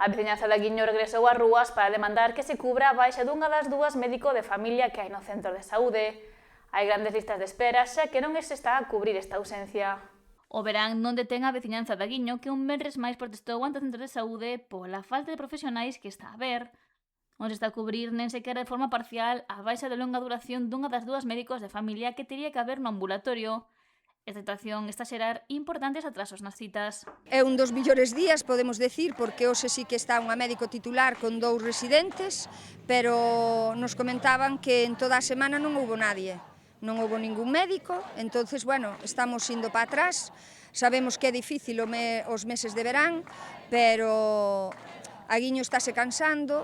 A veciñanza de Aguiño regresou ás rúas para demandar que se cubra a baixa dunha das dúas médico de familia que hai no centro de saúde. Hai grandes listas de espera, xa que non se está a cubrir esta ausencia. O verán non detén a veciñanza de Aguiño que un venres máis protestou ante o centro de saúde pola falta de profesionais que está a haber. Non se está a cubrir nen sequera de forma parcial a baixa de longa duración dunha das dúas médicos de familia que teria que haber no ambulatorio. Esta situación está a xerar importantes atrasos nas citas. É un dos millores días, podemos decir, porque hoxe sí que está unha médico titular con 2 residentes, pero nos comentaban que en toda a semana non houbo nadie, non houbo ningún médico, entonces, bueno, estamos indo para atrás, sabemos que é difícil os meses de verán, pero Aguiño estáse cansando,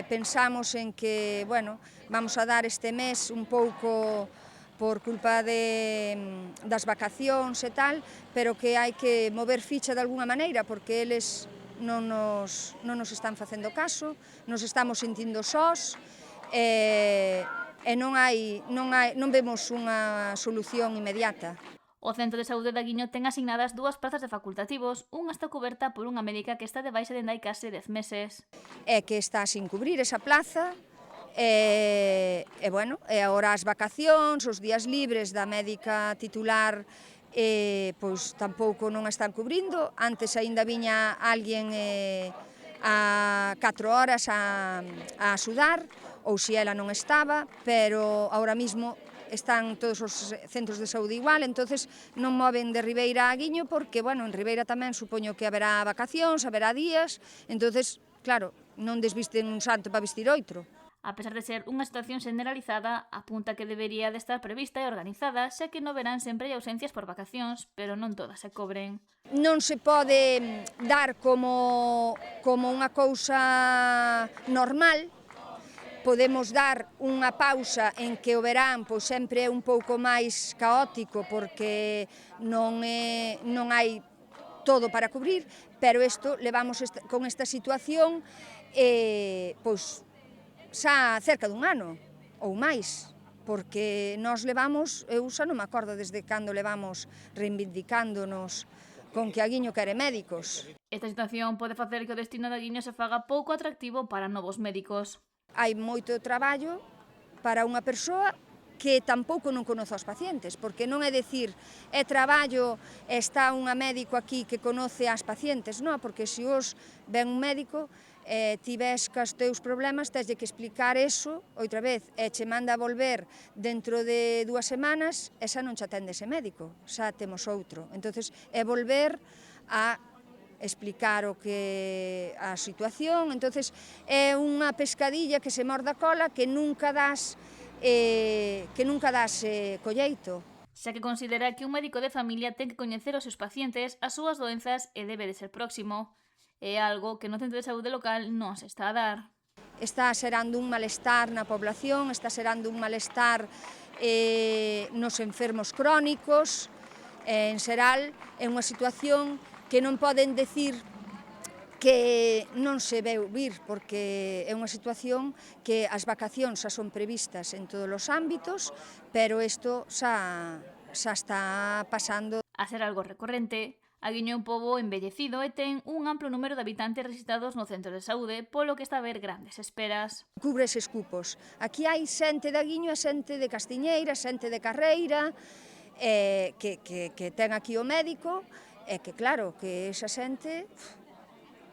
pensamos en que, bueno, vamos a dar este mes un pouco por culpa das vacacións e tal, pero que hai que mover ficha de alguna maneira, porque eles non nos están facendo caso, nos estamos sentindo sós, e non vemos unha solución inmediata. O Centro de Saúde de Aguiño ten asignadas 2 prazas de facultativos, unha está coberta por unha médica que está de baixa dende hai case 10 meses. É que está sin cubrir esa plaza, e bueno, e agora as vacacións, os días libres da médica titular, pois tampouco non a están cubrindo. Antes aínda viña alguén a 4 horas a axudar, ou se ela non estaba, pero agora mismo están todos os centros de saúde igual, entonces non moven de Ribeira a Aguiño porque, bueno, en Ribeira tamén supoño que haberá vacacións, haberá días, entonces, claro, non desvisten un santo para vestir outro. A pesar de ser unha situación generalizada, apunta que debería de estar prevista e organizada, xa que no verán sempre hai ausencias por vacacións, pero non todas se cobren. Non se pode dar como unha cousa normal, podemos dar unha pausa en que o verán pois sempre é un pouco máis caótico porque non hai todo para cubrir, pero isto levamos con esta situación pois xa cerca dun ano ou máis, porque nós levamos, eu xa non me acordo desde cando levamos reivindicándonos con que Aguiño quere médicos. Esta situación pode facer que o destino de Aguiño se faga pouco atractivo para novos médicos. Hai moito traballo para unha persoa que tampouco non conoce aos pacientes, porque non é dicir, é traballo, está unha médico aquí que conoce as pacientes, non, porque se os ven un médico, ti ves que os teus problemas, tens de que explicar eso outra vez, e che manda a volver dentro de 2 semanas, e xa non che atende ese médico, xa temos outro. Entonces, é volver a explicar a situación, entonces é unha pescadilla que se morde a cola que nunca das colleito. Xa que considera que un médico de familia ten que coñecer os seus pacientes, as súas doenzas e debe de ser próximo. É algo que no centro de saúde local non se está a dar. Está xerando un malestar na población, está xerando un malestar nos enfermos crónicos, en xeral é unha situación que non poden decir que non se veu vir, porque é unha situación que as vacacións xa son previstas en todos os ámbitos, pero isto xa está pasando. A ser algo recorrente, Aguiño é un pobo embellecido e ten un amplo número de habitantes registrados no centro de saúde, polo que está a haber grandes esperas. Cubre eses cupos. Aquí hai xente de Aguiño e xente de Castiñeira, xente de Carreira, que ten aquí o médico, e que claro, que esa xente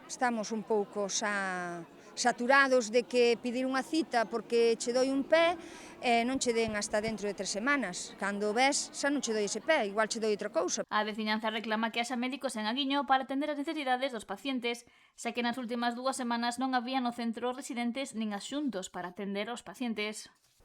estamos un pouco xa saturados de que pedir unha cita porque che doi un pé e non che den hasta dentro de 3 semanas. Cando ves, xa non che doi ese pé, igual che doi outra cousa. A veciñanza reclama que haxa médicos en Aguiño para atender as necesidades dos pacientes, xa que nas últimas 2 semanas non había no centro residentes nin as xuntos para atender aos pacientes.